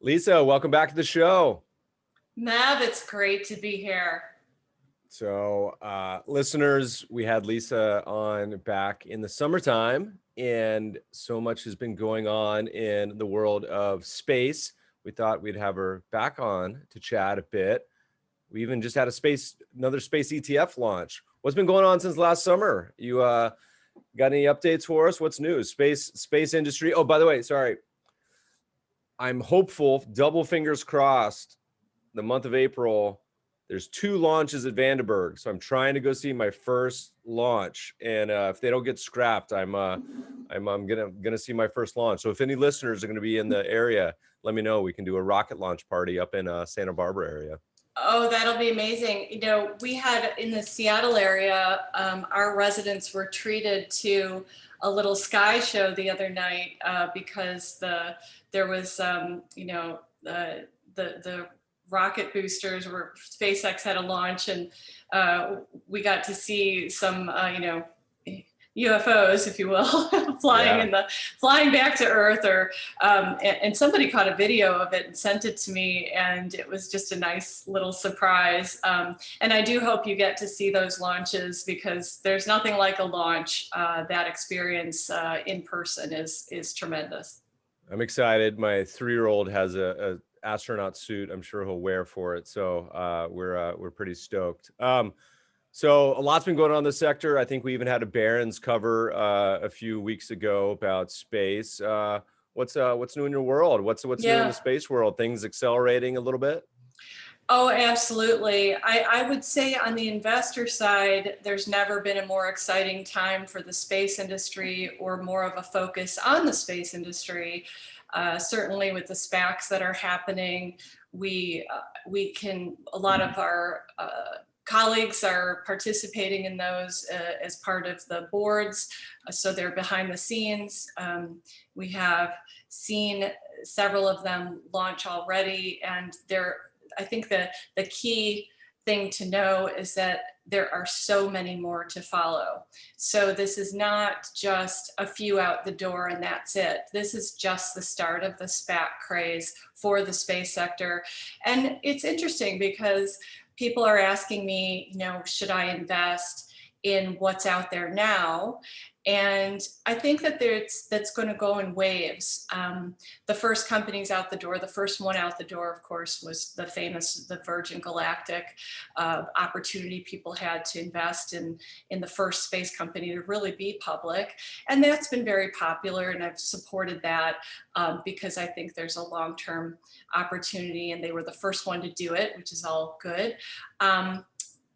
Lisa, welcome back to the show. Mav, it's great to be here. So listeners, we had Lisa on back in the summertime, and so much has been going on in the world of space. We thought we'd have her back on to chat a bit. We even just had another space ETF launch. What's been going on since last summer? You got any updates for us? What's new? Space industry. Oh, by the way, sorry. I'm hopeful, double fingers crossed, the month of April, there's 2 launches at Vandenberg. So I'm trying to go see my first launch. And if they don't get scrapped, I'm gonna see my first launch. So if any listeners are gonna be in the area, let me know. We can do a rocket launch party up in Santa Barbara area. Oh, that'll be amazing. You know, we had in the Seattle area, our residents were treated to a little sky show the other night because there was, the rocket boosters where SpaceX had a launch, and we got to see some, UFOs, if you will, flying flying back to Earth, and somebody caught a video of it and sent it to me, and it was just a nice little surprise. And I do hope you get to see those launches, because there's nothing like a launch. That experience in person is tremendous. I'm excited. My 3-year-old has a astronaut suit I'm sure he'll wear for it. So we're pretty stoked. So a lot's been going on in the sector. I think we even had a Barron's cover a few weeks ago about space. What's new in your world? What's new in the space world? Things accelerating a little bit? Oh, absolutely. I would say on the investor side, there's never been a more exciting time for the space industry, or more of a focus on the space industry. Certainly with the SPACs that are happening, a lot of our colleagues are participating in those as part of the boards. So they're behind the scenes. We have seen several of them launch already, and I think the key thing to know is that there are so many more to follow. So this is not just a few out the door and that's it. This is just the start of the SPAC craze for the space sector. And it's interesting because people are asking me, should I invest in what's out there now? And I think that that's going to go in waves. The first companies out the door, the first one out the door, of course, was the Virgin Galactic opportunity people had to invest in the first space company to really be public. And that's been very popular, and I've supported that because I think there's a long-term opportunity, and they were the first one to do it, which is all good.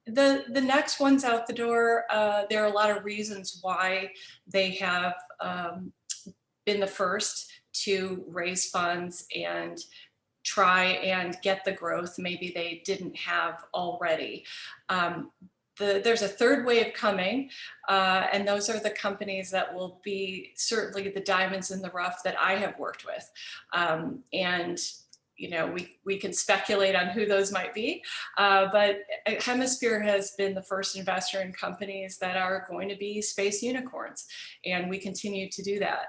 The next ones out the door, there are a lot of reasons why they have been the first to raise funds and try and get the growth maybe they didn't have already. There's a third wave coming, and those are the companies that will be certainly the diamonds in the rough that I have worked with. And we can speculate on who those might be, but Hemisphere has been the first investor in companies that are going to be space unicorns, and we continue to do that.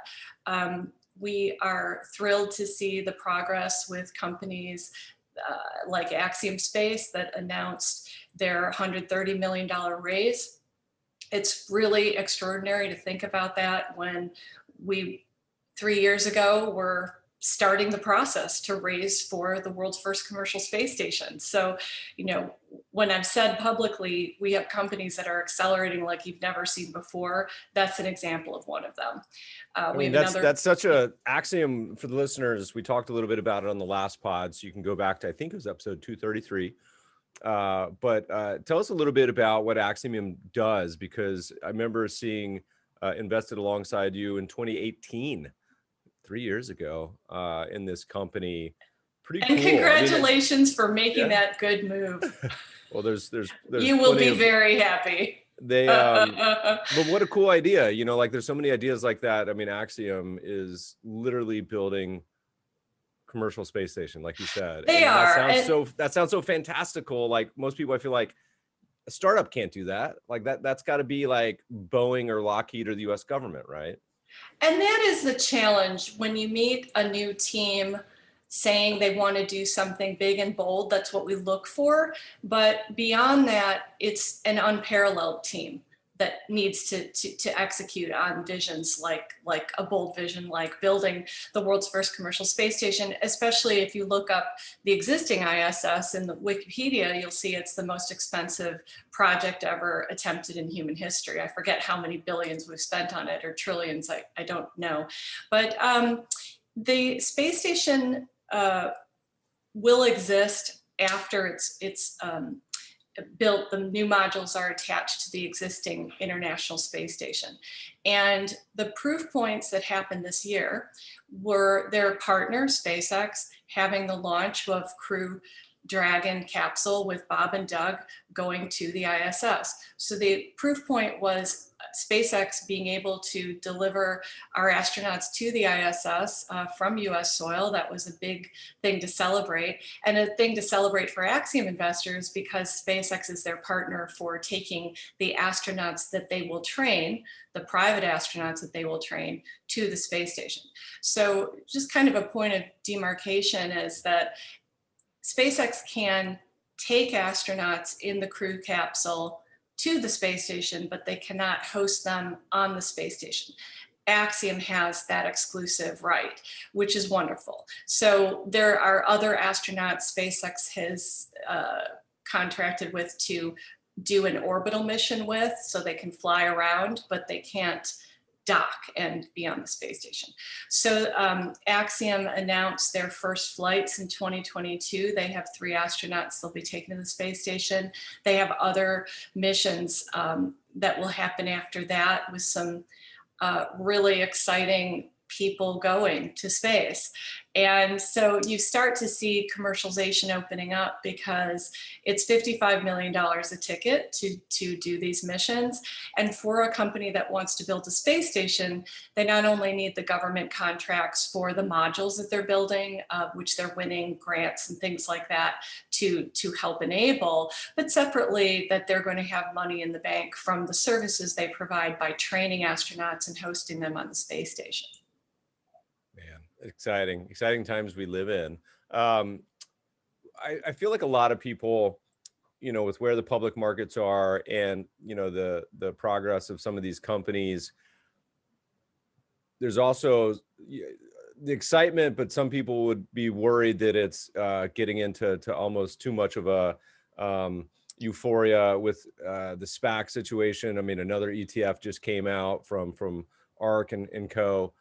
We are thrilled to see the progress with companies like Axiom Space that announced their $130 million raise. It's really extraordinary to think about that when we 3 years ago were starting the process to raise for the world's first commercial space station. So, when I've said publicly, we have companies that are accelerating like you've never seen before, that's an example of one of them. That's such a Axiom for the listeners. We talked a little bit about it on the last pod, so you can go back to, I think it was episode 233. But tell us a little bit about what Axiom does, because I remember seeing invested alongside you in 2018. 3 years ago in this company. Pretty cool. And congratulations for making that good move. Well, there's you will be very happy. But what a cool idea. There's so many ideas like that. I mean, Axiom is literally building commercial space station, like you said. That sounds so fantastical. Like most people, I feel like a startup can't do that. Like that's got to be like Boeing or Lockheed or the US government, right? And that is the challenge when you meet a new team saying they want to do something big and bold. That's what we look for. But beyond that, it's an unparalleled team that needs to execute on visions like a bold vision, like building the world's first commercial space station. Especially if you look up the existing ISS in the Wikipedia, you'll see it's the most expensive project ever attempted in human history. I forget how many billions we've spent on it, or trillions, I don't know. But the space station will exist after it's built. The new modules are attached to the existing International Space Station. And the proof points that happened this year were their partner, SpaceX, having the launch of Crew Dragon capsule with Bob and Doug going to the ISS. So the proof point was SpaceX being able to deliver our astronauts to the ISS from US soil. That was a big thing to celebrate, and a thing to celebrate for Axiom investors, because SpaceX is their partner for taking the astronauts that they will train, the private astronauts that they will train, to the space station. So just kind of a point of demarcation is that SpaceX can take astronauts in the crew capsule to the space station, but they cannot host them on the space station. Axiom has that exclusive right, which is wonderful. So there are other astronauts SpaceX has contracted with to do an orbital mission with, so they can fly around, but they can't dock and be on the space station. So Axiom announced their first flights in 2022. They have 3 astronauts they'll be taken to the space station. They have other missions that will happen after that, with some really exciting people going to space. And so you start to see commercialization opening up, because it's $55 million a ticket to do these missions. And for a company that wants to build a space station, they not only need the government contracts for the modules that they're building, which they're winning grants and things like that to help enable, but separately that they're going to have money in the bank from the services they provide by training astronauts and hosting them on the space station. Exciting times we live in. I feel like a lot of people, with where the public markets are and, the progress of some of these companies, there's also the excitement, but some people would be worried that it's getting into almost too much of a euphoria with the SPAC situation. I mean, another ETF just came out from ARK and Co.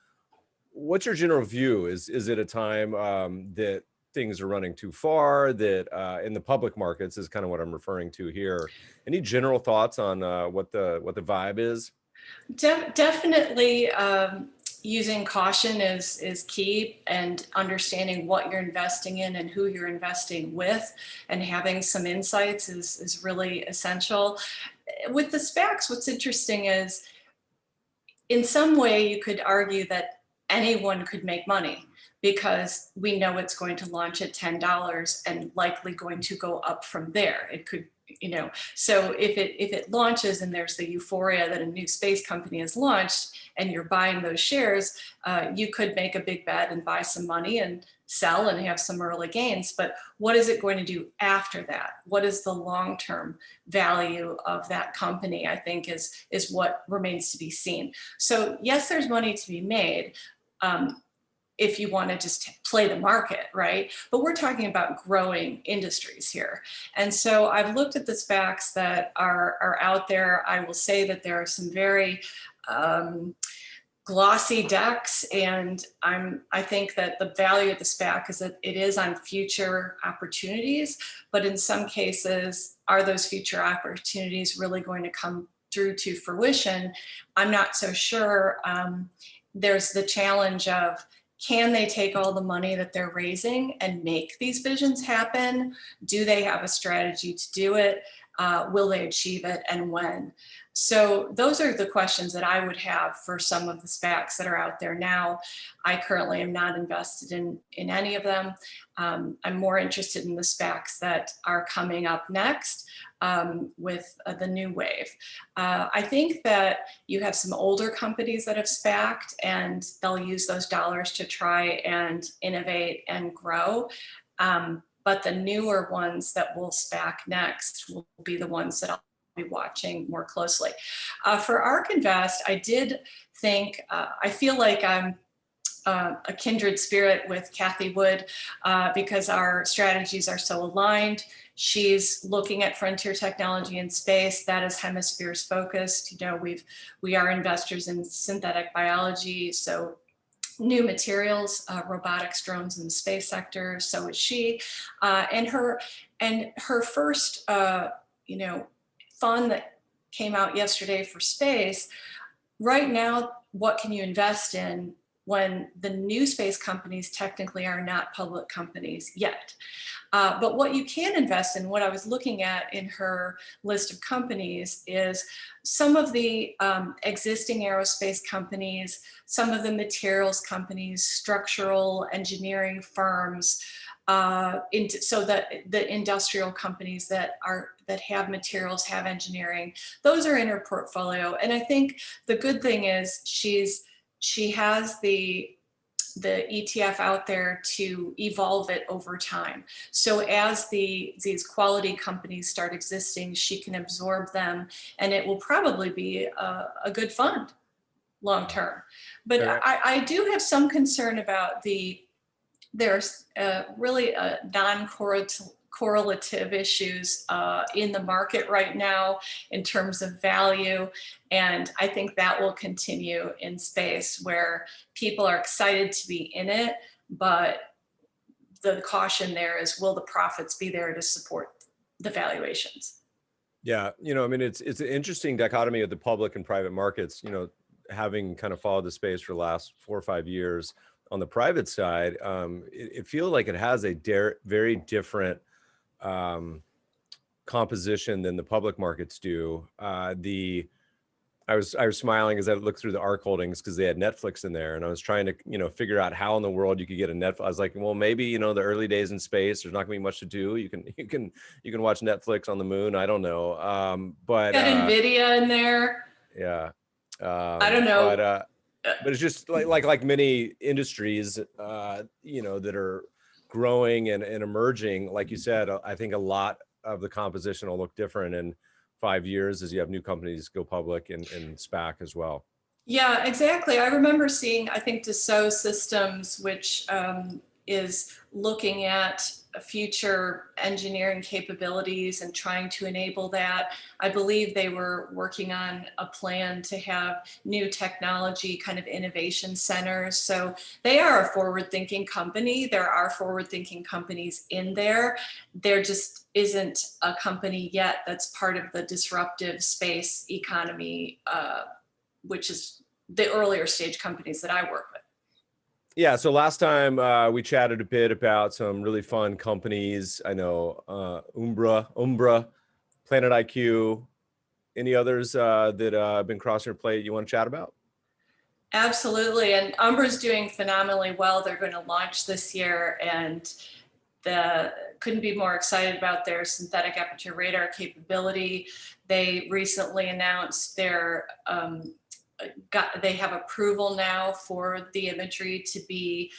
What's your general view? Is it a time that things are running too far, that in the public markets is kind of what I'm referring to here? Any general thoughts on what the vibe is? Definitely using caution is key, and understanding what you're investing in and who you're investing with, and having some insights is really essential. With the SPACs, what's interesting is, in some way you could argue that anyone could make money, because we know it's going to launch at $10 and likely going to go up from there. It could, so if it launches and there's the euphoria that a new space company has launched and you're buying those shares, you could make a big bet and buy some money and sell and have some early gains. But what is it going to do after that? What is the long-term value of that company, I think is what remains to be seen. So yes, there's money to be made, if you want to just play the market, right? But we're talking about growing industries here. And so I've looked at the SPACs that are out there. I will say that there are some very glossy decks, and I think that the value of the SPAC is that it is on future opportunities, but in some cases, are those future opportunities really going to come through to fruition? I'm not so sure. There's the challenge of, can they take all the money that they're raising and make these visions happen? Do they have a strategy to do it? Will they achieve it, and when? So those are the questions that I would have for some of the SPACs that are out there now. I currently am not invested in any of them. I'm more interested in the SPACs that are coming up next with the new wave. I think that you have some older companies that have SPACed, and they'll use those dollars to try and innovate and grow. But the newer ones that will SPAC next will be the ones that I'll be watching more closely. For ARK Invest, I did think, I feel like I'm a kindred spirit with Kathy Wood because our strategies are so aligned. She's looking at frontier technology in space. That is Hemisphere's focused. You know, we are investors in synthetic biology, so new materials, robotics, drones in the space sector. So is she, and her first, you know, fund that came out yesterday for space. Right now, what can you invest in when the new space companies technically are not public companies yet? But what you can invest in, what I was looking at in her list of companies, is some of the existing aerospace companies, some of the materials companies, structural engineering firms, so that the industrial companies that have materials, have engineering, those are in her portfolio. And I think the good thing is she has the ETF out there to evolve it over time. So as these quality companies start existing, she can absorb them, and it will probably be a good fund long term. But I do have some concern about there's really non-correlative issues in the market right now in terms of value. And I think that will continue in space, where people are excited to be in it, but the caution there is, will the profits be there to support the valuations? Yeah, you know, I mean, it's an interesting dichotomy of the public and private markets, you know, having kind of followed the space for the last 4 or 5 years. On the private side, it feels like it has a very different composition than the public markets do. I was smiling as I looked through the ARK holdings because they had Netflix in there, and I was trying to, you know, figure out how in the world you could get a Netflix. I was like, well, maybe, you know, the early days in space, there's not gonna be much to do. You can watch Netflix on the moon. I don't know, but got NVIDIA in there. Yeah, I don't know. But it's just like many industries, you know, that are growing and emerging. Like you said, I think a lot of the composition will look different in 5 years as you have new companies go public and SPAC as well. Yeah, exactly. I remember seeing, I think, Dassault Systems, which is looking at future engineering capabilities and trying to enable that. I believe they were working on a plan to have new technology kind of innovation centers. So they are a forward-thinking company. There are forward-thinking companies in there. There just isn't a company yet that's part of the disruptive space economy, which is the earlier stage companies that I work with. Yeah, so last time we chatted a bit about some really fun companies. I know Umbra, Planet IQ. Any others that have been crossing your plate you want to chat about? Absolutely, and Umbra's doing phenomenally well. They're going to launch this year, and couldn't be more excited about their synthetic aperture radar capability. They recently announced they have approval now for the imagery to be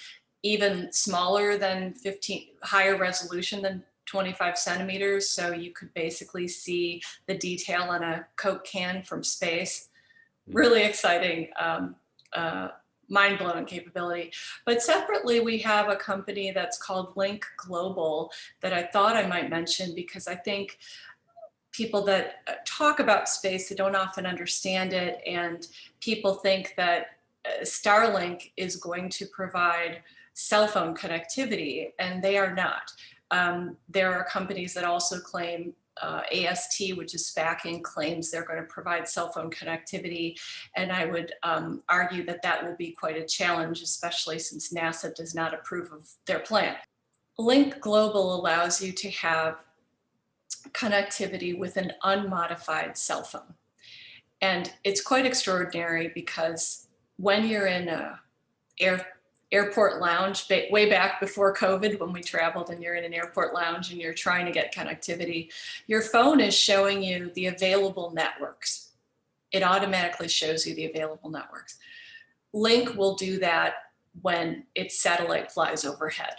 even smaller than 15, higher resolution than 25 centimeters. So you could basically see the detail on a Coke can from space. Really exciting, mind-blowing capability. But separately, we have a company that's called Link Global that I thought I might mention, because I think people that talk about space, they don't often understand it, and people think that Starlink is going to provide cell phone connectivity, and they are not. There are companies that also claim, AST, which is SPACing, claims they're going to provide cell phone connectivity, and I would argue that that will be quite a challenge, especially since NASA does not approve of their plan. Link Global allows you to have connectivity with an unmodified cell phone. And it's quite extraordinary because when you're in a airport lounge, way back before COVID, when we traveled and you're in an airport lounge and you're trying to get connectivity, your phone is showing you the available networks. It automatically shows you the available networks. Link will do that when its satellite flies overhead.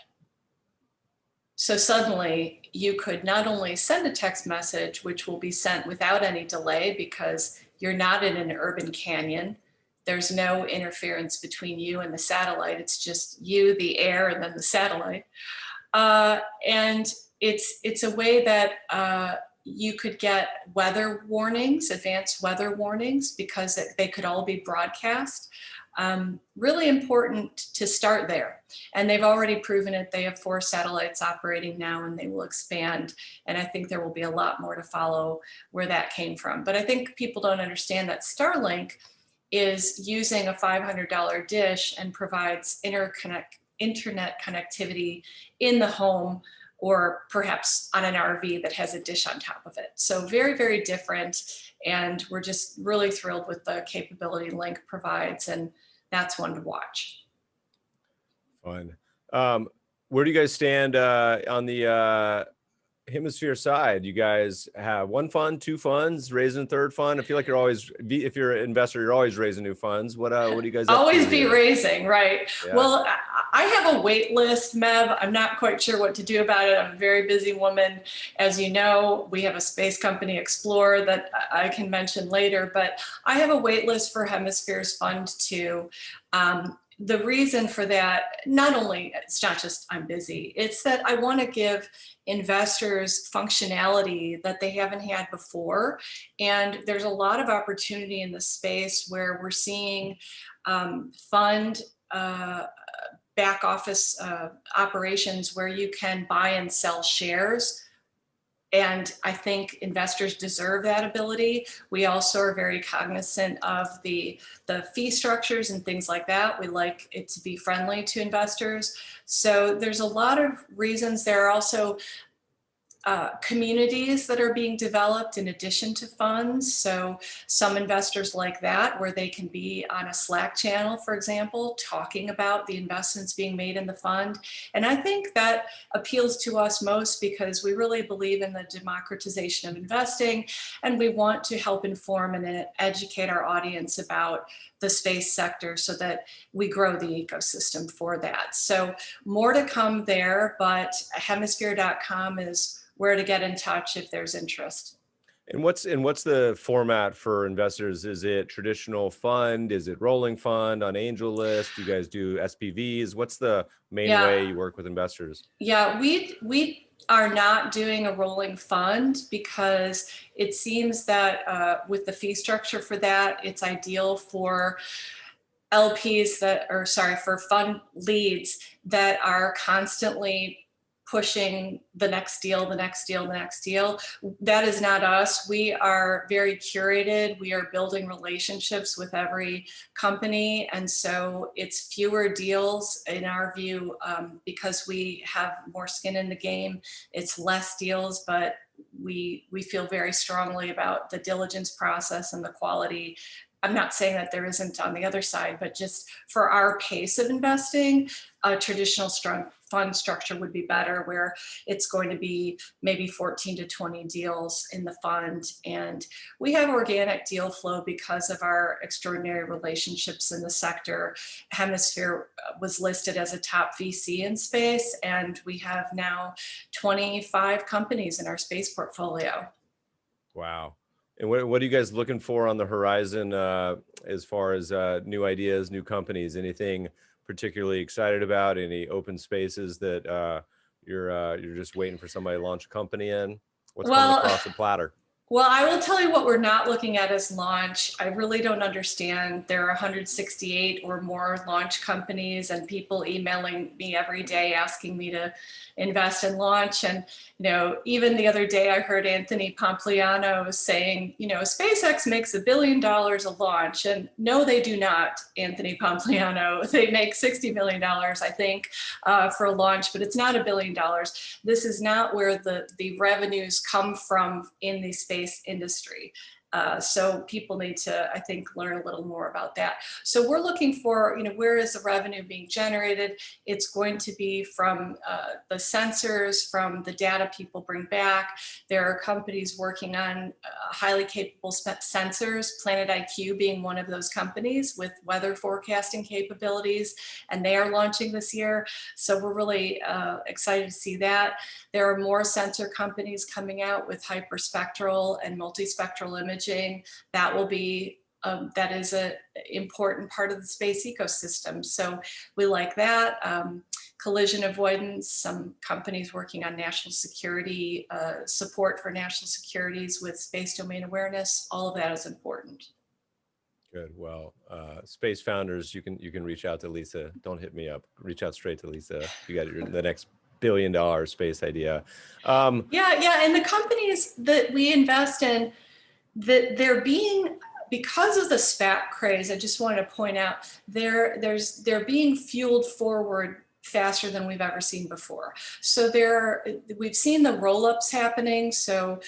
So suddenly you could not only send a text message, which will be sent without any delay because you're not in an urban canyon. There's no interference between you and the satellite. It's just you, the air, and then the satellite. And it's a way that you could get weather warnings, advanced weather warnings, because they could all be broadcast. Really important to start there. And they've already proven it. They have 4 satellites operating now, and they will expand. And I think there will be a lot more to follow where that came from. But I think people don't understand that Starlink is using a $500 dish and provides internet connectivity in the home, or perhaps on an RV that has a dish on top of it. So very, very different. And we're just really thrilled with the capability Link provides. And that's one to watch. Fun. Where do you guys stand on the Hemisphere side? You guys have 1 fund, 2 funds, raising a 3rd fund. I feel like you're always, if you're an investor, you're always raising new funds. What do you guys always be raising, right? Yeah. Well, I have a wait list, Mev. I'm not quite sure what to do about it. I'm a very busy woman. As you know, we have a space company, Xplore, that I can mention later, but I have a wait list for Hemisphere's Fund 2. The reason for that, not only, it's not just I'm busy, it's that I want to give investors functionality that they haven't had before. And there's a lot of opportunity in the space where we're seeing fund back office operations where you can buy and sell shares. And I think investors deserve that ability. We also are very cognizant of the fee structures and things like that. We like it to be friendly to investors. So there's a lot of reasons. There are also communities that are being developed in addition to funds. So some investors like that, where they can be on a Slack channel, for example, talking about the investments being made in the fund. And I think that appeals to us most because we really believe in the democratization of investing, and we want to help inform and educate our audience about the space sector so that we grow the ecosystem for that. So more to come there, but hemisphere.com is where to get in touch if there's interest. And what's the format for investors? Is it traditional fund? Is it rolling fund on angel list? Do you guys do SPVs? What's the main way you work with investors? Yeah, we are not doing a rolling fund because it seems that with the fee structure for that, it's ideal for LPs for fund leads that are constantly pushing the next deal, the next deal, the next deal. That is not us. We are very curated. We are building relationships with every company. And so it's fewer deals in our view because we have more skin in the game. It's less deals, but we feel very strongly about the diligence process and the quality. I'm not saying that there isn't on the other side, but just for our pace of investing, a traditional fund structure would be better, where it's going to be maybe 14 to 20 deals in the fund. And we have organic deal flow because of our extraordinary relationships in the sector. Hemisphere was listed as a top VC in space, and we have now 25 companies in our space portfolio. Wow. And what are you guys looking for on the horizon as far as new ideas, new companies? Anything particularly excited about? Any open spaces that you're just waiting for somebody to launch a company in? What's coming across the platter? Well, I will tell you what we're not looking at as launch. I really don't understand. There are 168 or more launch companies and people emailing me every day asking me to invest in launch. And, even the other day I heard Anthony Pompliano saying, SpaceX makes $1 billion a launch. And no, they do not, Anthony Pompliano. They make $60 million, I think, for a launch, but it's not $1 billion. This is not where the revenues come from in the space industry. So people need to, I think, learn a little more about that. So we're looking for, where is the revenue being generated? It's going to be from the sensors, from the data people bring back. There are companies working on highly capable sensors, Planet IQ being one of those companies with weather forecasting capabilities, and they are launching this year. So we're really excited to see that. There are more sensor companies coming out with hyperspectral and multispectral imaging. That will be that is an important part of the space ecosystem. So we like that. Collision avoidance, some companies working on national security, support for national securities with space domain awareness, all of that is important. Good. Well, space founders, you can reach out to Lisa. Don't hit me up. Reach out straight to Lisa. You got the next billion-dollar space idea. Yeah. And the companies that we invest in, that they're being, because of the SPAC craze, I just wanted to point out, they're being fueled forward faster than we've ever seen before. So we've seen the roll-ups happening. So,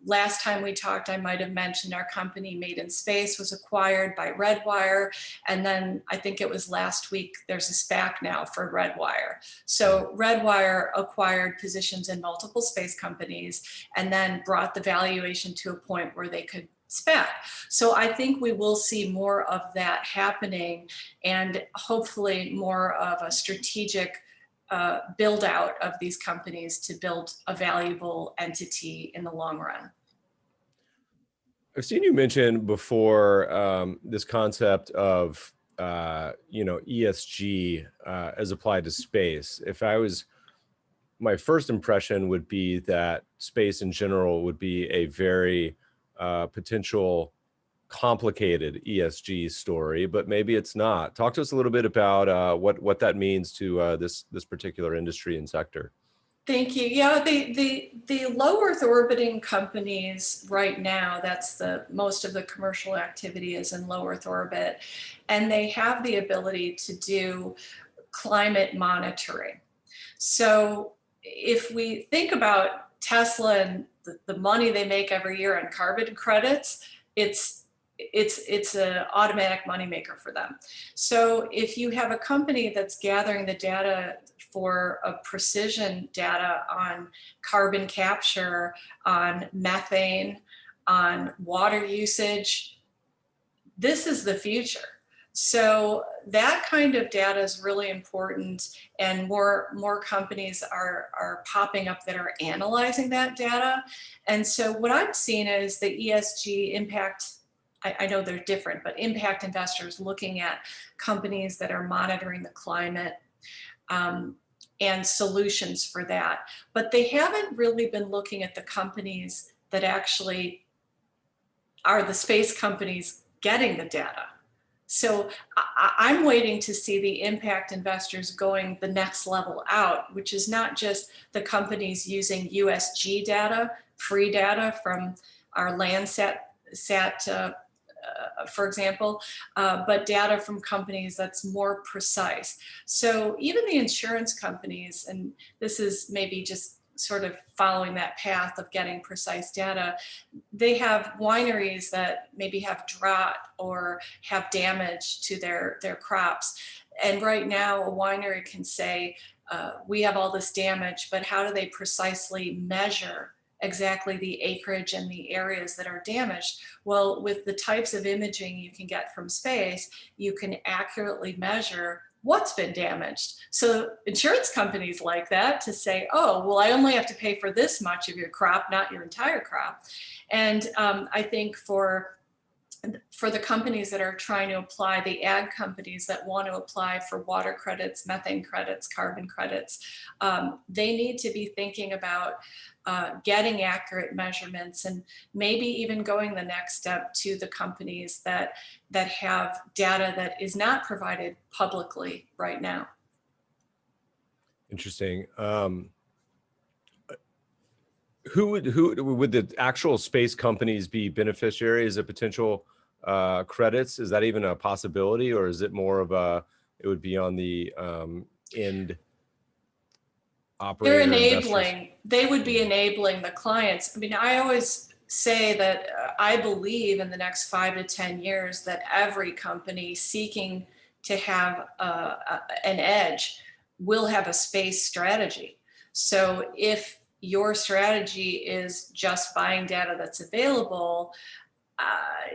last time we talked, I might have mentioned our company Made in Space was acquired by Redwire. And then I think it was last week, there's a SPAC now for Redwire. So Redwire acquired positions in multiple space companies and then brought the valuation to a point where they could SPAC. So I think we will see more of that happening, and hopefully more of a strategic build out of these companies to build a valuable entity in the long run. I've seen you mention before this concept of ESG as applied to space. My first impression would be that space in general would be a very potential complicated ESG story, but maybe it's not. Talk to us a little bit about what that means to this particular industry and sector. Thank you. Yeah, the low Earth orbiting companies right now, that's most of the commercial activity is in low Earth orbit, and they have the ability to do climate monitoring. So if we think about Tesla and the money they make every year on carbon credits, it's an automatic moneymaker for them. So if you have a company that's gathering the data for a precision data on carbon capture, on methane, on water usage, this is the future. So that kind of data is really important, and more companies are popping up that are analyzing that data. And so what I'm seeing is the ESG impact. I know they're different, but impact investors looking at companies that are monitoring the climate and solutions for that. But they haven't really been looking at the companies that actually are the space companies getting the data. So I'm waiting to see the impact investors going the next level out, which is not just the companies using USG data, free data from our Landsat, for example, but data from companies that's more precise. So even the insurance companies, and this is maybe just sort of following that path of getting precise data, they have wineries that maybe have drought or have damage to their crops. And right now a winery can say, we have all this damage, but how do they precisely measure exactly the acreage and the areas that are damaged? Well, with the types of imaging you can get from space, you can accurately measure what's been damaged. So insurance companies like that to say, oh, well, I only have to pay for this much of your crop, not your entire crop. And I think for the companies that are trying to apply, the ag companies that want to apply for water credits, methane credits, carbon credits, they need to be thinking about getting accurate measurements, and maybe even going the next step to the companies that have data that is not provided publicly right now. Interesting. Who would the actual space companies be beneficiaries of potential credits? Is that even a possibility, or is it more of it would be on the end operator? They're enabling. They would be enabling the clients. I mean, I always say that I believe in the next 5 to 10 years that every company seeking to have an edge will have a space strategy. So if your strategy is just buying data that's available,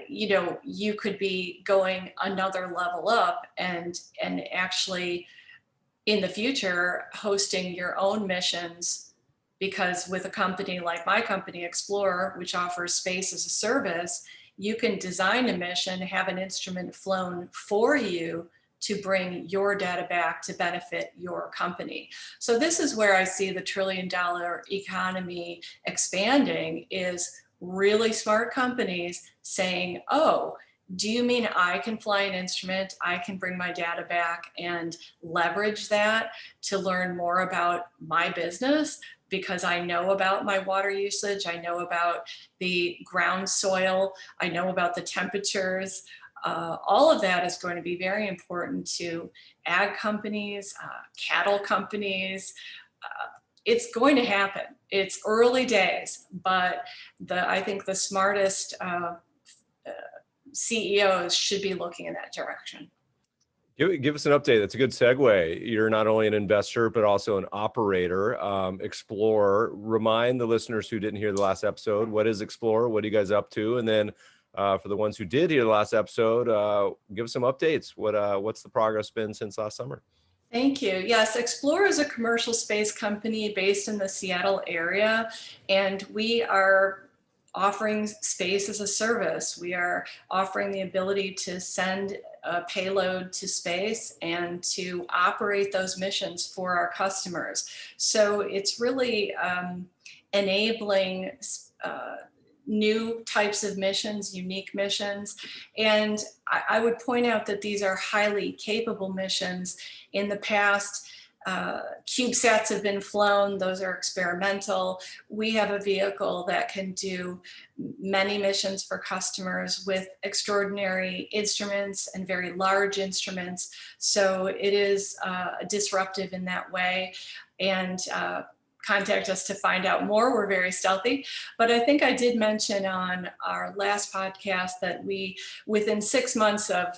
you could be going another level up and actually in the future hosting your own missions, because with a company like my company Xplore, which offers space as a service, you can design a mission, have an instrument flown for you to bring your data back to benefit your company. So this is where I see the $1 trillion economy expanding, is really smart companies saying, oh, do you mean I can fly an instrument, I can bring my data back and leverage that to learn more about my business because I know about my water usage, I know about the ground soil, I know about the temperatures. All of that is going to be very important to ag companies, cattle companies. It's going to happen. It's early days, but I think the smartest CEOs should be looking in that direction. Give us an update. That's a good segue. You're not only an investor, but also an operator. Xplore, remind the listeners who didn't hear the last episode, what is Xplore? What are you guys up to? And then for the ones who did hear the last episode, give us some updates. What's the progress been since last summer? Thank you. Yes, Xplore is a commercial space company based in the Seattle area, and we are offering space as a service. We are offering the ability to send a payload to space and to operate those missions for our customers. So it's really enabling new types of missions, unique missions. And I would point out that these are highly capable missions. In the past, CubeSats have been flown, those are experimental. We have a vehicle that can do many missions for customers with extraordinary instruments and very large instruments. So it is disruptive in that way. And contact us to find out more. We're very stealthy. But I think I did mention on our last podcast that we, within 6 months of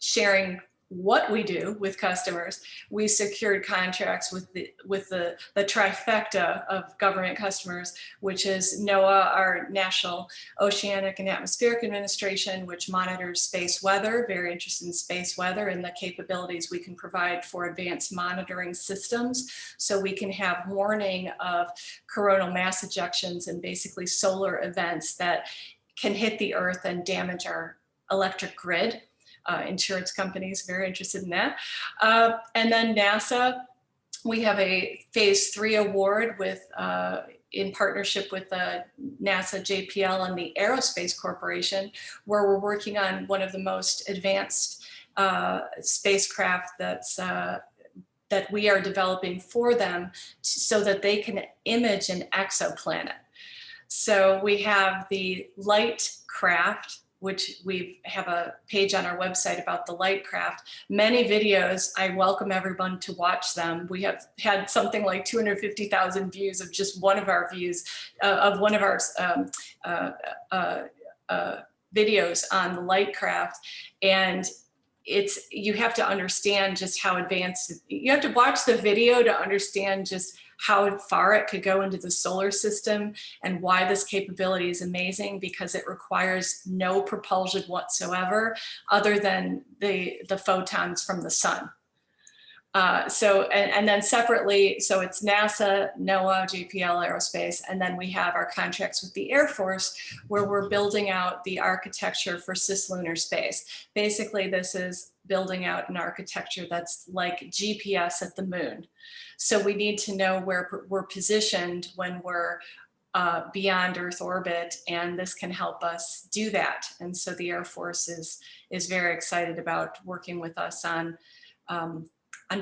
sharing what we do with customers, we secured contracts with the trifecta of government customers, which is NOAA, our National Oceanic and Atmospheric Administration, which monitors space weather, very interested in space weather and the capabilities we can provide for advanced monitoring systems. So we can have warning of coronal mass ejections and basically solar events that can hit the Earth and damage our electric grid. Insurance companies very interested in that. And then NASA, we have a phase 3 award with in partnership with NASA, JPL, and the Aerospace Corporation, where we're working on one of the most advanced spacecraft that we are developing for them so that they can image an exoplanet. So we have the Lightcraft, which we have a page on our website about the Lightcraft. Many videos, I welcome everyone to watch them. We have had something like 250,000 views of just one of our views, of one of our videos on the Lightcraft. And you have to understand just how advanced, you have to watch the video to understand just how far it could go into the solar system and why this capability is amazing, because it requires no propulsion whatsoever other than the photons from the sun. And then separately, so it's NASA, NOAA, JPL, Aerospace, and then we have our contracts with the Air Force where we're building out the architecture for cislunar space. Basically, this is building out an architecture that's like GPS at the moon. So we need to know where we're positioned when we're beyond Earth orbit, and this can help us do that. And so the Air Force is very excited about working with us on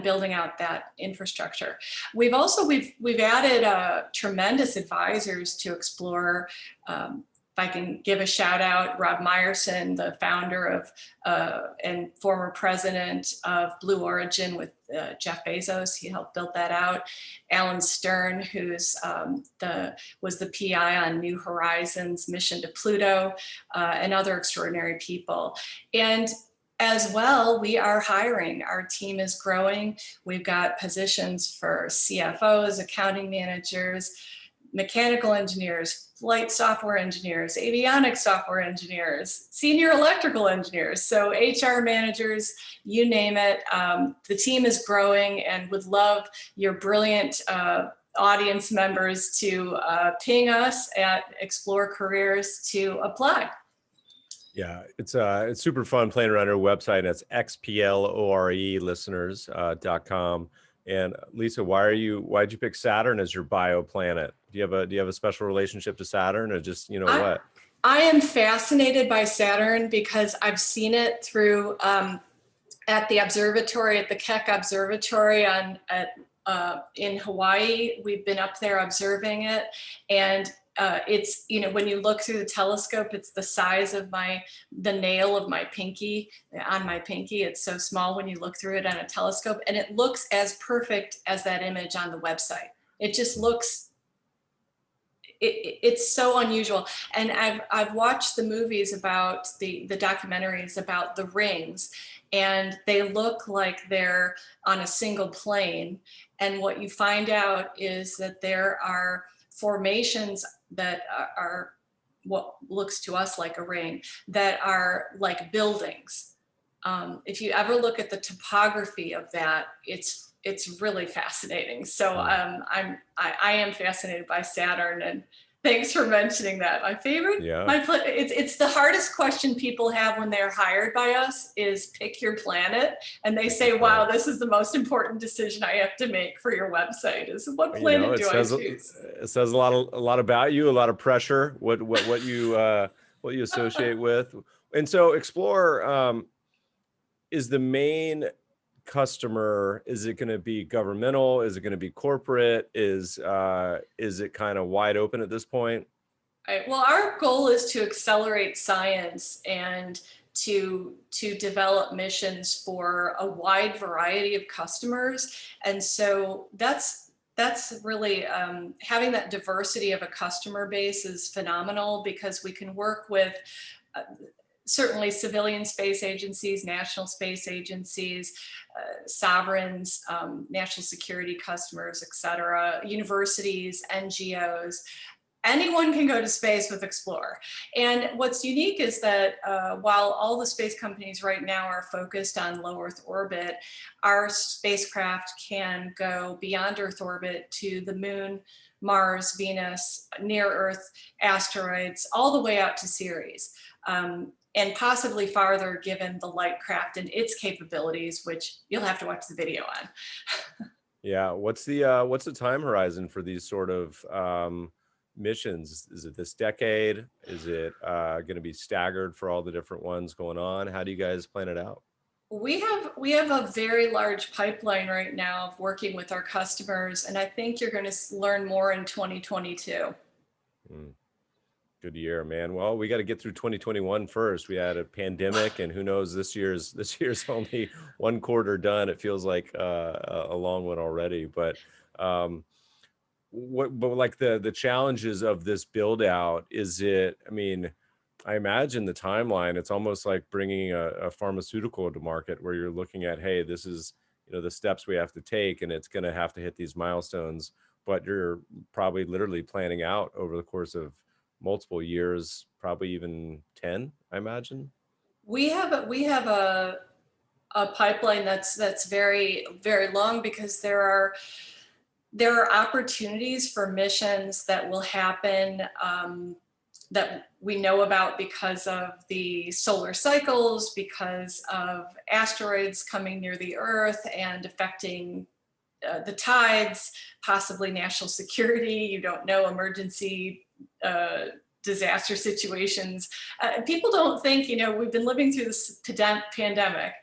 building out that infrastructure. We've added tremendous advisors to Xplore. I can give a shout out, Rob Meyerson, the founder of and former president of Blue Origin with Jeff Bezos. He helped build that out. Alan Stern, who's was the PI on New Horizons' mission to Pluto, and other extraordinary people. And as well, we are hiring. Our team is growing. We've got positions for CFOs, accounting managers, mechanical engineers, flight software engineers, avionics software engineers, senior electrical engineers, so HR managers, you name it. The team is growing and would love your brilliant audience members to ping us at Xplore Careers to apply. Yeah, it's super fun playing around our website. It's XPLORE listeners.com. And Lisa, why'd you pick Saturn as your bioplanet? Do you have a special relationship to Saturn, or just, what? I am fascinated by Saturn because I've seen it through at the observatory, at the Keck Observatory in Hawaii. We've been up there observing it, and it's, when you look through the telescope, it's the size of the nail of my pinky, on my pinky. It's so small when you look through it on a telescope, and it looks as perfect as that image on the website. It just looks, it's so unusual. And I've watched the movies about the documentaries about the rings, and they look like they're on a single plane. And what you find out is that there are formations that are what looks to us like a ring, that are like buildings. If you ever look at the topography of that, it's really fascinating. So I am fascinated by Saturn, and thanks for mentioning that. My favorite, it's the hardest question people have when they're hired by us is pick your planet. And they say, wow, this is the most important decision I have to make for your website, is what planet do I choose? It says a lot about you, a lot of pressure, what you associate with. And so Xplore is the main customer. Is it going to be governmental? Is it going to be corporate? Is it kind of wide open at this point? Well, our goal is to accelerate science and to develop missions for a wide variety of customers. And so that's really, having that diversity of a customer base is phenomenal, because we can work with certainly civilian space agencies, national space agencies, sovereigns, national security customers, et cetera, universities, NGOs. Anyone can go to space with Xplore. And what's unique is that while all the space companies right now are focused on low Earth orbit, our spacecraft can go beyond Earth orbit to the moon, Mars, Venus, near Earth asteroids, all the way out to Ceres. And possibly farther, given the light craft and its capabilities, which you'll have to watch the video on. Yeah, what's the time horizon for these sort of missions? Is it this decade? Is it going to be staggered for all the different ones going on? How do you guys plan it out? We have a very large pipeline right now of working with our customers, and I think you're going to learn more in 2022. Good year, man. Well, we got to get through 2021 first. We had a pandemic, and who knows, this year's only one quarter done. It feels like a long one already. But like the challenges of this build out, is it? I mean, I imagine the timeline. It's almost like bringing a pharmaceutical to market, where you're looking at, hey, this is the steps we have to take, and it's going to have to hit these milestones. But you're probably literally planning out over the course of multiple years, probably even 10, I imagine. We have a pipeline that's very, very long, because there are opportunities for missions that will happen that we know about because of the solar cycles, because of asteroids coming near the Earth and affecting the tides, possibly national security. You don't know, emergency disaster situations. People don't think, we've been living through this pandemic,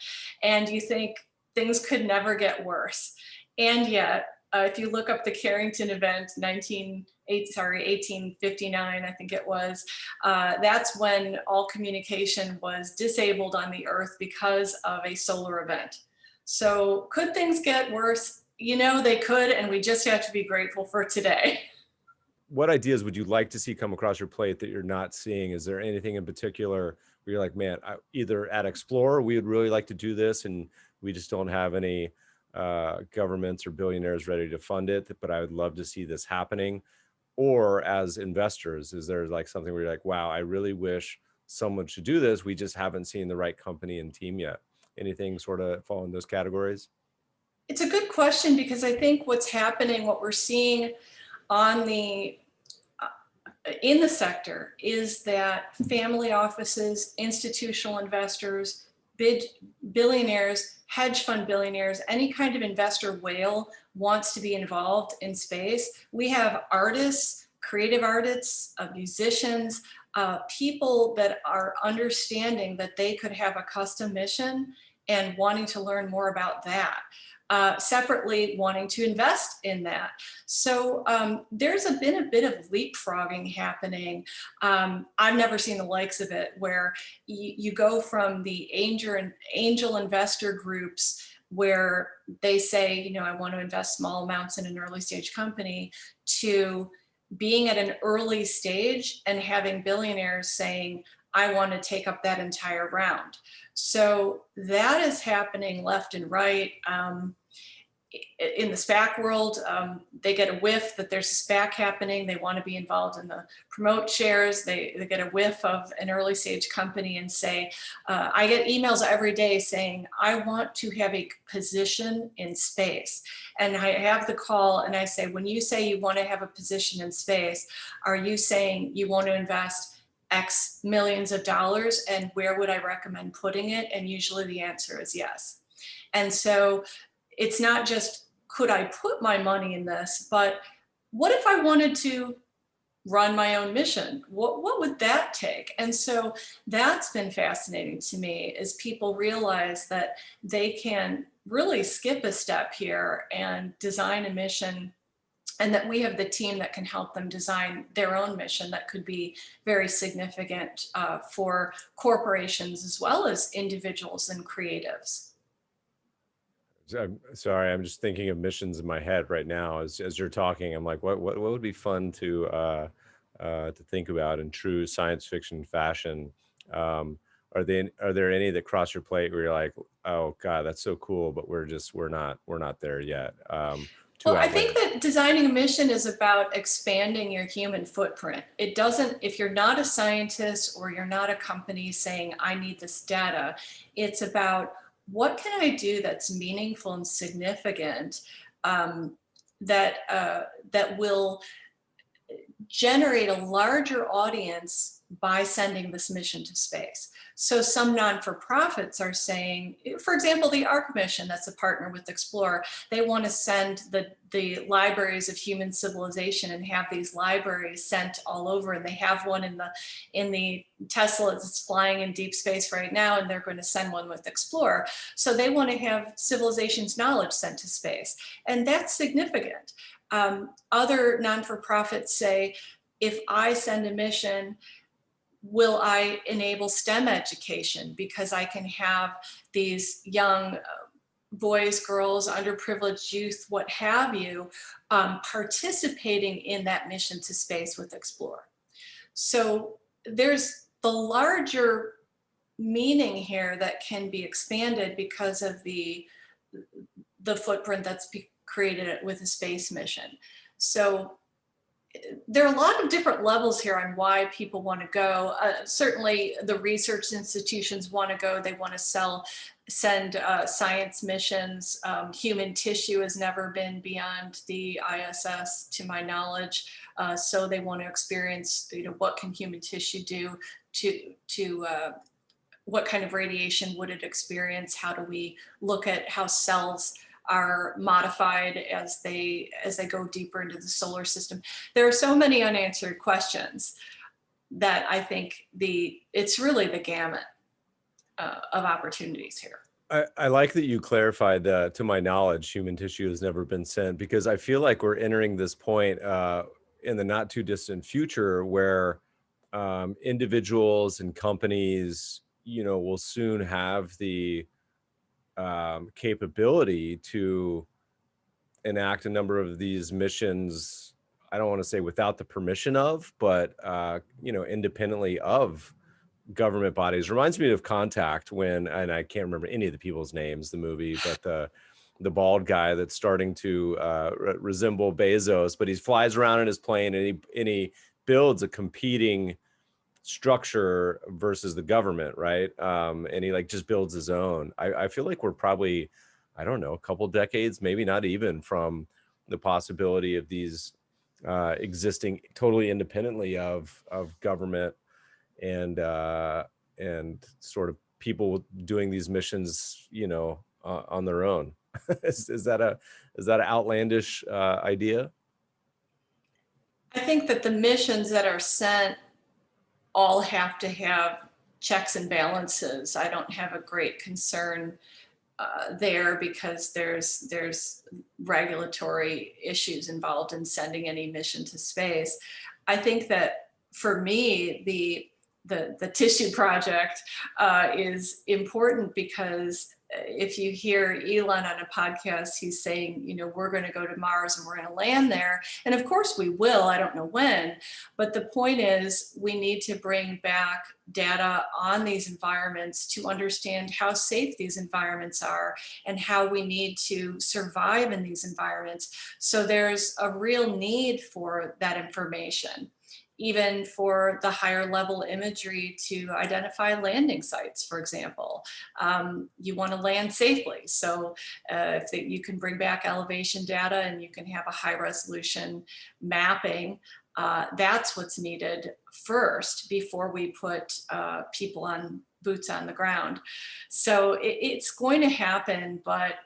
and you think things could never get worse. And yet, If you look up the Carrington event, 1859, I think it was, that's when all communication was disabled on the Earth because of a solar event. So could things get worse? You know, they could, and we just have to be grateful for today. What ideas would you like to see come across your plate that you're not seeing? Is there anything in particular where you're like, man, either at Xplore, we would really like to do this, and we just don't have any governments or billionaires ready to fund it, but I would love to see this happening? Or as investors, is there like something where you're like, wow, I really wish someone should do this, we just haven't seen the right company and team yet? Anything sort of fall in those categories? It's a good question, because I think what's happening, what we're seeing on the in the sector, is that family offices, institutional investors, billionaires, hedge fund billionaires, any kind of investor whale wants to be involved in space. We have artists, creative artists, musicians, people that are understanding that they could have a custom mission and wanting to learn more about that. Separately wanting to invest in that. So there's been a bit of leapfrogging happening. I've never seen the likes of it, where you go from the angel investor groups where they say, you know, I want to invest small amounts in an early stage company, to being at an early stage and having billionaires saying, I want to take up that entire round. So that is happening left and right. In the SPAC world, they get a whiff that there's a SPAC happening. They want to be involved in the promote shares. They get a whiff of an early stage company and say, I get emails every day saying, I want to have a position in space. And I have the call and I say, when you say you want to have a position in space, are you saying you want to invest X millions of dollars, and where would I recommend putting it? And usually the answer is yes. And so it's not just, could I put my money in this, but what if I wanted to run my own mission? What would that take? And so that's been fascinating to me, is people realize that they can really skip a step here and design a mission, and that we have the team that can help them design their own mission that could be very significant for corporations as well as individuals and creatives. I'm sorry, I'm just thinking of missions in my head right now as you're talking. I'm like, what would be fun to think about in true science fiction fashion? Are there any that cross your plate where you're like, oh God, that's so cool, but we're not there yet? Well, I think that designing a mission is about expanding your human footprint. It doesn't, if you're not a scientist or you're not a company saying, I need this data, it's about, what can I do that's meaningful and significant, that will generate a larger audience by sending this mission to space. So some non-for-profits are saying, for example, the ARC mission, that's a partner with Xplore, they want to send the libraries of human civilization and have these libraries sent all over. And they have one in the Tesla that's flying in deep space right now, and they're going to send one with Xplore. So they want to have civilization's knowledge sent to space. And that's significant. Other non-for-profits say, if I send a mission, will I enable STEM education, because I can have these young boys, girls, underprivileged youth, what have you, participating in that mission to space with Xplore. So there's the larger meaning here that can be expanded because of the footprint that's created with a space mission. So there are a lot of different levels here on why people want to go. Certainly the research institutions want to go. They want to send science missions. Human tissue has never been beyond the ISS, to my knowledge. So they want to experience, what can human tissue do to what kind of radiation would it experience? How do we look at how cells are modified as they go deeper into the solar system? There are so many unanswered questions that I think it's really the gamut of opportunities here. I like that you clarified that. To my knowledge, human tissue has never been sent, because I feel like we're entering this point in the not too distant future where individuals and companies, will soon have the capability to enact a number of these missions. I don't want to say without the permission of, but independently of government bodies. Reminds me of Contact, when, and I can't remember any of the people's names, the movie, but the bald guy that's starting to resemble Bezos, but he flies around in his plane, and he builds a competing structure versus the government, right? And he like just builds his own. I feel like we're probably, I don't know, a couple decades, maybe not even, from the possibility of these existing totally independently of government, and sort of people doing these missions, on their own. Is that an outlandish idea? I think that the missions that are sent all have to have checks and balances. I don't have a great concern there, because there's regulatory issues involved in sending any mission to space. I think that for me, the tissue project is important, because if you hear Elon on a podcast, he's saying, we're going to go to Mars and we're going to land there. And of course we will. I don't know when. But the point is, we need to bring back data on these environments to understand how safe these environments are and how we need to survive in these environments. So there's a real need for that information, even for the higher level imagery to identify landing sites, for example. You want to land safely. So if you can bring back elevation data and you can have a high resolution mapping, that's what's needed first before we put people on boots on the ground. So it's going to happen, but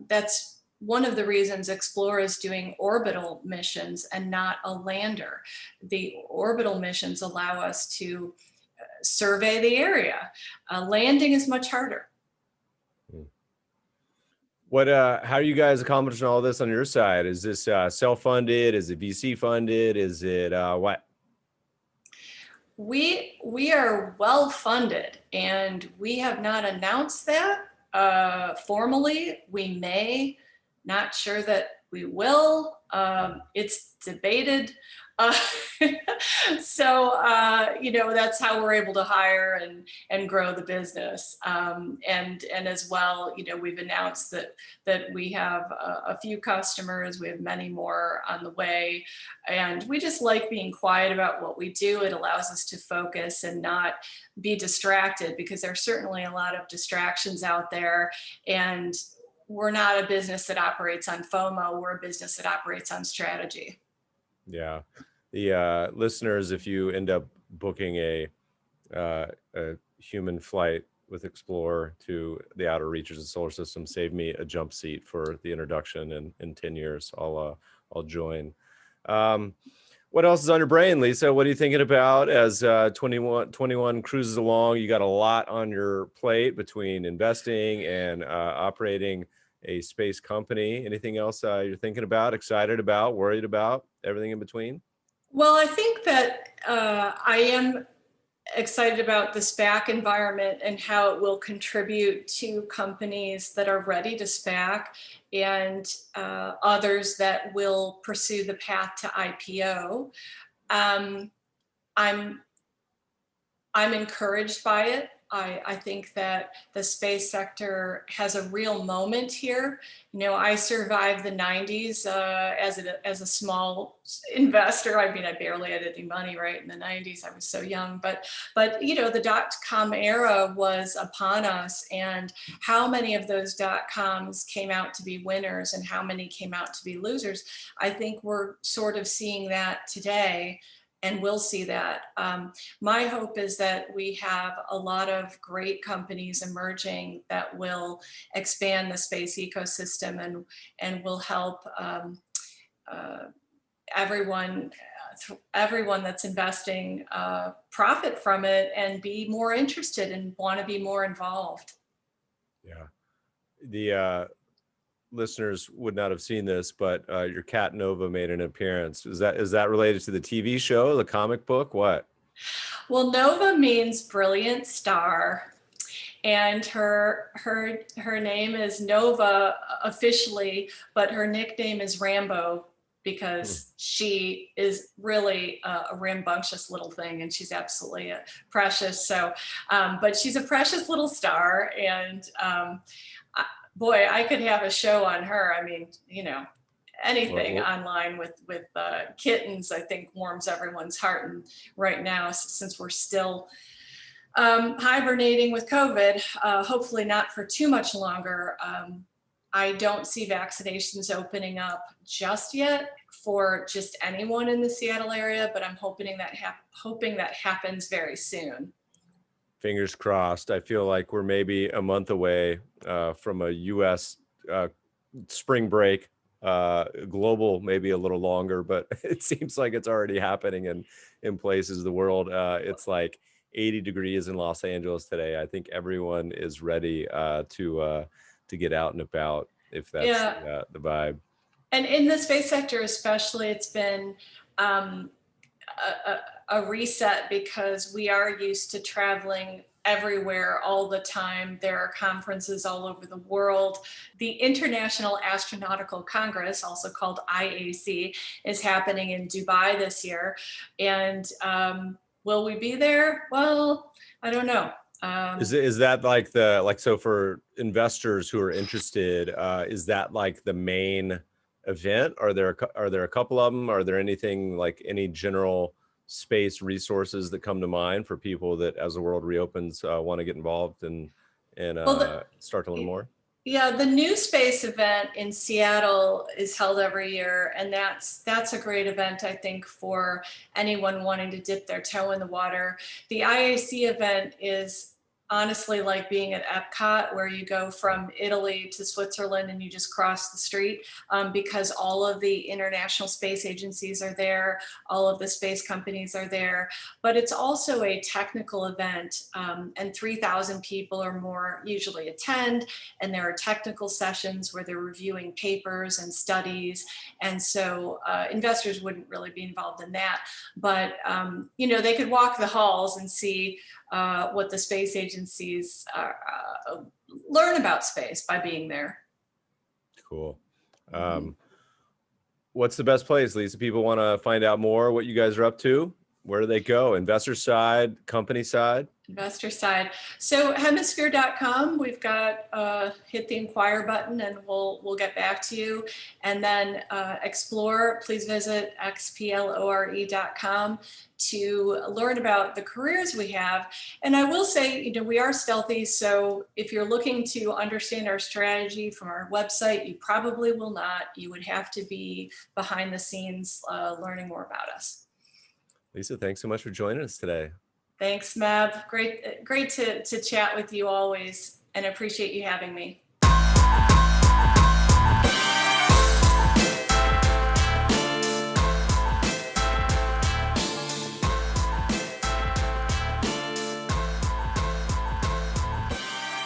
that's one of the reasons Xplore is doing orbital missions and not a lander. The orbital missions allow us to survey the area. Landing is much harder. How are you guys accomplishing all this on your side? Is this self-funded? Is it VC funded? Is it what? We are well funded, and we have not announced that formally. We may. Not sure that we will. It's debated. So, that's how we're able to hire and grow the business. And as well, we've announced that we have a few customers. We have many more on the way. And we just like being quiet about what we do. It allows us to focus and not be distracted, because there's certainly a lot of distractions out there. And we're not a business that operates on FOMO. We're a business that operates on strategy. Yeah. The listeners, if you end up booking a human flight with Xplore to the outer reaches of the solar system, save me a jump seat for the introduction in 10 years. I'll join. What else is on your brain, Lisa? What are you thinking about as 21 cruises along? You got a lot on your plate between investing and operating a space company. Anything else you're thinking about, excited about, worried about, everything in between? Well, I think that I am excited about the SPAC environment and how it will contribute to companies that are ready to SPAC and others that will pursue the path to IPO. I'm encouraged by it. I think that the space sector has a real moment here. I survived the 90s as a small investor. I mean, I barely had any money right in the 90s. I was so young, but the dot-com era was upon us, and how many of those dot-coms came out to be winners and how many came out to be losers. I think we're sort of seeing that today, and we'll see that. My hope is that we have a lot of great companies emerging that will expand the space ecosystem and will help everyone that's investing profit from it and be more interested and want to be more involved. Yeah. The listeners would not have seen this, but your cat Nova made an appearance. Is that related to the TV show, the comic book? What? Well, Nova means brilliant star, and her name is Nova officially, but her nickname is Rambo Hmm. because she is really a rambunctious little thing, and she's absolutely precious. So, but she's a precious little star, and boy, I could have a show on her. I mean, anything Well, online with kittens, I think warms everyone's heart. And right now, since we're still hibernating with COVID, hopefully not for too much longer. I don't see vaccinations opening up just yet for just anyone in the Seattle area, but I'm hoping that happens very soon. fingers crossed. I feel like we're maybe a month away from a U.S. Spring break. Global, maybe a little longer, but it seems like it's already happening in places of the world. It's like 80 degrees in Los Angeles today. I think everyone is ready to get out and about, if that's Yeah, the vibe. and in the space sector especially, it's been um, a reset because we are used to traveling everywhere all the time. There are conferences all over the world. The International Astronautical Congress, also called IAC, is happening in Dubai this year. And will we be there? Well, I don't know. Is that so for investors who are interested, is that like the main event? Are there a couple of them? Are there anything like any general space resources that come to mind for people that, as the world reopens, want to get involved and Well, start to learn more? yeah, the New Space event in Seattle is held every year, and that's a great event, I think, for anyone wanting to dip their toe in the water. The IAC event is honestly like being at Epcot, where you go from Italy to Switzerland and you just cross the street, because all of the international space agencies are there, all of the space companies are there. But it's also a technical event, and 3,000 people or more usually attend, and there are technical sessions where they're reviewing papers and studies. And so investors wouldn't really be involved in that, but they could walk the halls and see what the space agencies learn about space by being there. Cool. Mhm. What's the best place, Lisa? People want to find out more what you guys are up to. Where do they go? Investor side, company side? Investor side. So hemisphere.com, we've got hit the inquire button and we'll get back to you. And then Xplore, please visit xplore.com to learn about the careers we have. And I will say, we are stealthy. So if you're looking to understand our strategy from our website, you probably will not. You would have to be behind the scenes learning more about us. Lisa, thanks so much for joining us today. Thanks, Mab. Great to chat with you always, and appreciate you having me.